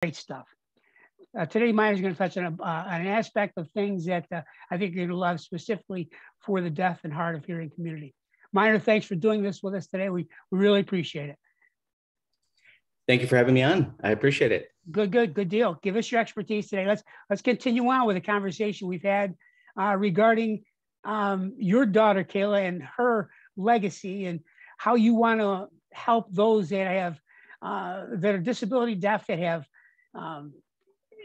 Great stuff. Today, Mynor is going to touch on an aspect of things that I think you're going to love, specifically for the deaf and hard of hearing community. Mynor, thanks for doing this with us today. We really appreciate it. Thank you for having me on. I appreciate it. Good deal. Give us your expertise today. Let's continue on with the conversation we've had regarding your daughter Kayla and her legacy, and how you want to help those that have that are disability deaf, that have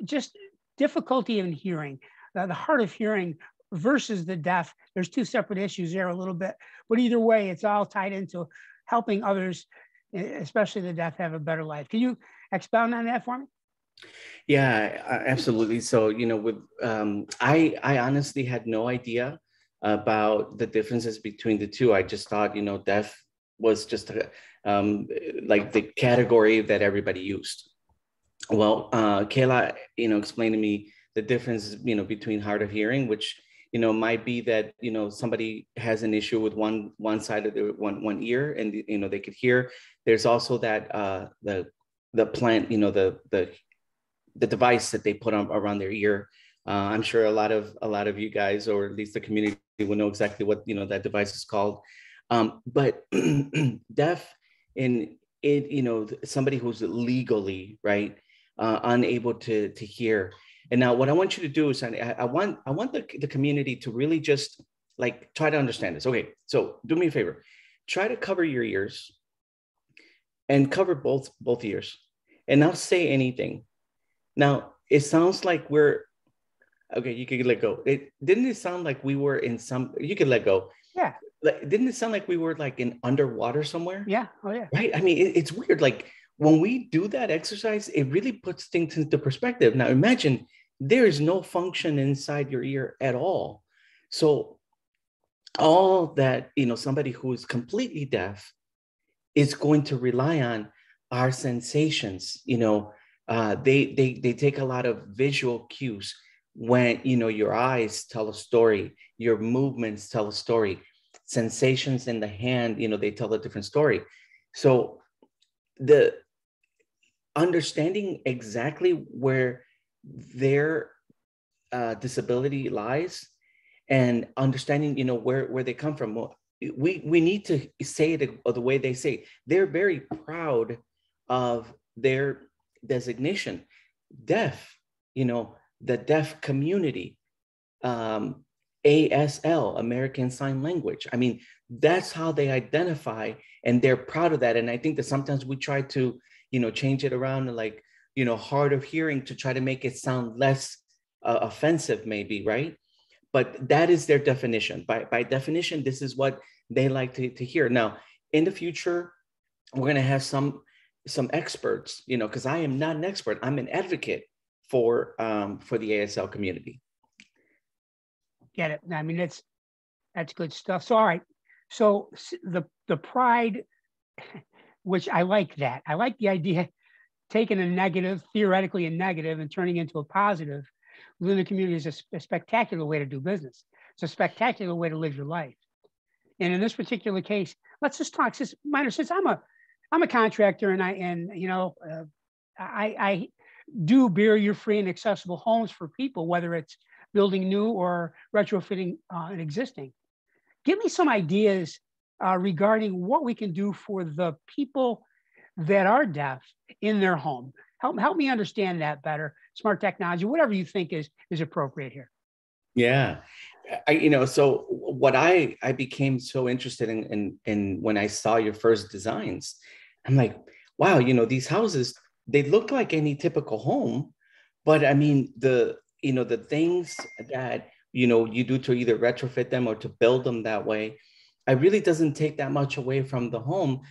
just difficulty in hearing, the hard of hearing versus the deaf. There's two separate issues there a little bit, but either way, it's all tied into helping others, especially the deaf, have a better life. Can you expound on that for me? Yeah, absolutely. So, with I honestly had no idea about the differences between the two. I just thought, deaf was just like the category that everybody used. Well, Kayla, explained to me the difference, between hard of hearing, which, might be that, somebody has an issue with one side of the one ear, and, they could hear. There's also that the plant, the device that they put on around their ear. I'm sure a lot of you guys, or at least the community, will know exactly what, that device is called. But deaf, and it, somebody who's legally, right, unable to hear. And now what I want you to do is I want the community to really just like try to understand this. Okay, so do me a favor, try to cover your ears and cover both ears, and not say anything. Now it sounds like we're okay. You can let go. Didn't it sound like we were in some? You can let go. Yeah. Like, didn't it sound like we were like in underwater somewhere? Yeah. Oh yeah. Right. I mean, it's weird. Like when we do that exercise, it really puts things into perspective. Now imagine there is no function inside your ear at all. So all that, somebody who is completely deaf is going to rely on our sensations. They take a lot of visual cues. When, your eyes tell a story, your movements tell a story, sensations in the hand, they tell a different story. So the understanding exactly where their disability lies, and understanding, where they come from. Well, we need to say it the way they say. They're very proud of their designation, deaf, the deaf community, ASL, American Sign Language. I mean, that's how they identify, and they're proud of that. And I think that sometimes we try to, change it around, and like, hard of hearing, to try to make it sound less offensive, maybe, right? But that is their definition. By definition, this is what they like to hear. Now, in the future, we're going to have some experts, because I am not an expert. I'm an advocate for the ASL community. Get it? I mean, that's good stuff. So, all right. So the pride, which I like that. I like the idea, taking a negative, theoretically a negative, and turning into a positive within the community is a spectacular way to do business. It's a spectacular way to live your life. And in this particular case, let's just talk. Mynor, since I'm a contractor, and I do barrier-free and accessible homes for people, whether it's building new or retrofitting an existing. Give me some ideas regarding what we can do for the people that are deaf in their home. Help me understand that better. Smart technology, whatever you think is appropriate here. Yeah. So what I became so interested in when I saw your first designs, I'm like, wow, these houses, they look like any typical home, but I mean, the things that, you do to either retrofit them or to build them that way, it really doesn't take that much away from the home,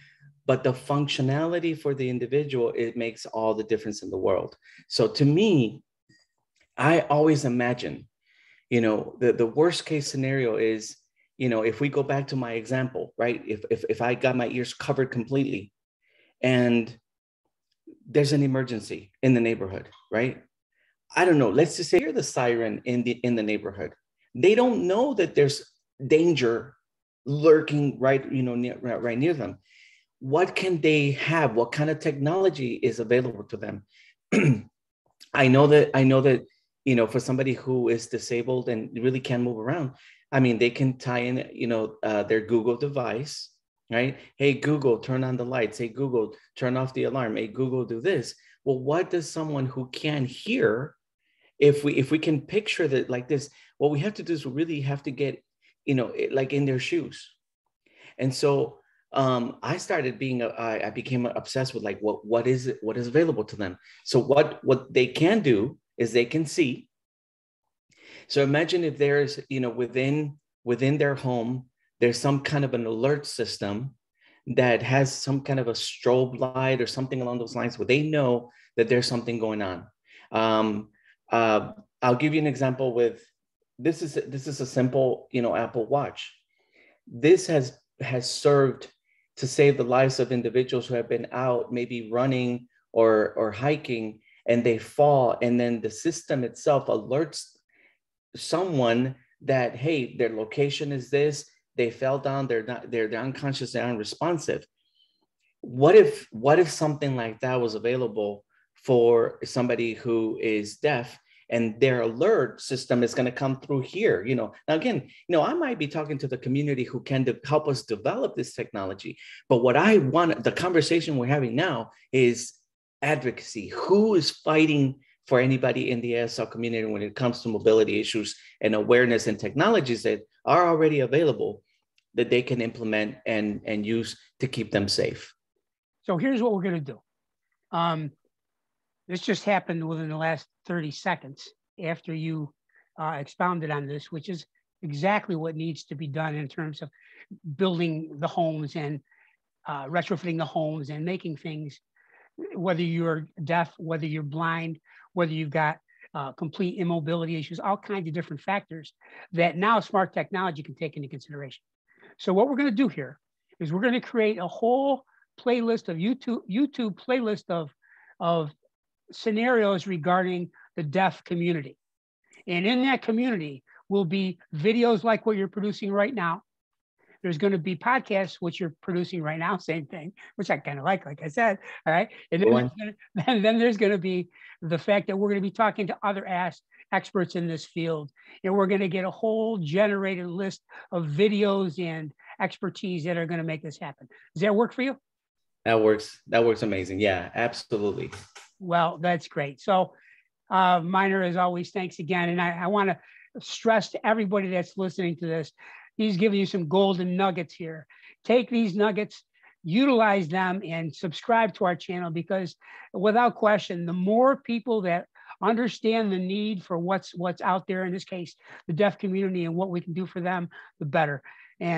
but the functionality for the individual, it makes all the difference in the world. So to me, I always imagine, the worst case scenario is, if we go back to my example, right? If I got my ears covered completely and there's an emergency in the neighborhood, right? I don't know, let's just say you're the siren in the neighborhood. They don't know that there's danger lurking right near them. What can they have? What kind of technology is available to them? I know that, for somebody who is disabled and really can't move around, I mean, they can tie in, their Google device, right? Hey, Google, turn on the lights. Hey, Google, turn off the alarm. Hey, Google, do this. Well, what does someone who can hear, if we can picture that like this, what we have to do is we really have to get, like in their shoes. And so I started I became obsessed with like what is it, what is available to them. So what they can do is they can see. So imagine if there's, within their home, there's some kind of an alert system that has some kind of a strobe light or something along those lines where they know that there's something going on. Um, uh, I'll give you an example with this is a simple, Apple Watch. This has served to save the lives of individuals who have been out maybe running or hiking, and they fall, and then the system itself alerts someone that, hey, their location is this, they fell down, they're unconscious, they're unresponsive. What if something like that was available for somebody who is deaf, and their alert system is going to come through here? Now again, I might be talking to the community who can help us develop this technology, but what I want, the conversation we're having now, is advocacy. Who is fighting for anybody in the ASL community when it comes to mobility issues and awareness and technologies that are already available that they can implement and use to keep them safe? So here's what we're going to do. This just happened within the last 30 seconds after you expounded on this, which is exactly what needs to be done in terms of building the homes and retrofitting the homes and making things, whether you're deaf, whether you're blind, whether you've got complete immobility issues, all kinds of different factors that now smart technology can take into consideration. So what we're going to do here is we're going to create a whole playlist of YouTube playlist of scenarios regarding the deaf community. And in that community will be videos like what you're producing right now. There's going to be podcasts, which you're producing right now, same thing, which I kind of like I said. All right. And then there's going to be the fact that we're going to be talking to other experts in this field. And we're going to get a whole generated list of videos and expertise that are going to make this happen. Does that work for you? That works amazing. Yeah, absolutely. Well, that's great. So, Mynor, as always, thanks again. And I want to stress to everybody that's listening to this, he's giving you some golden nuggets here. Take these nuggets, utilize them, and subscribe to our channel, because without question, the more people that understand the need for what's out there, in this case, the deaf community, and what we can do for them, the better. And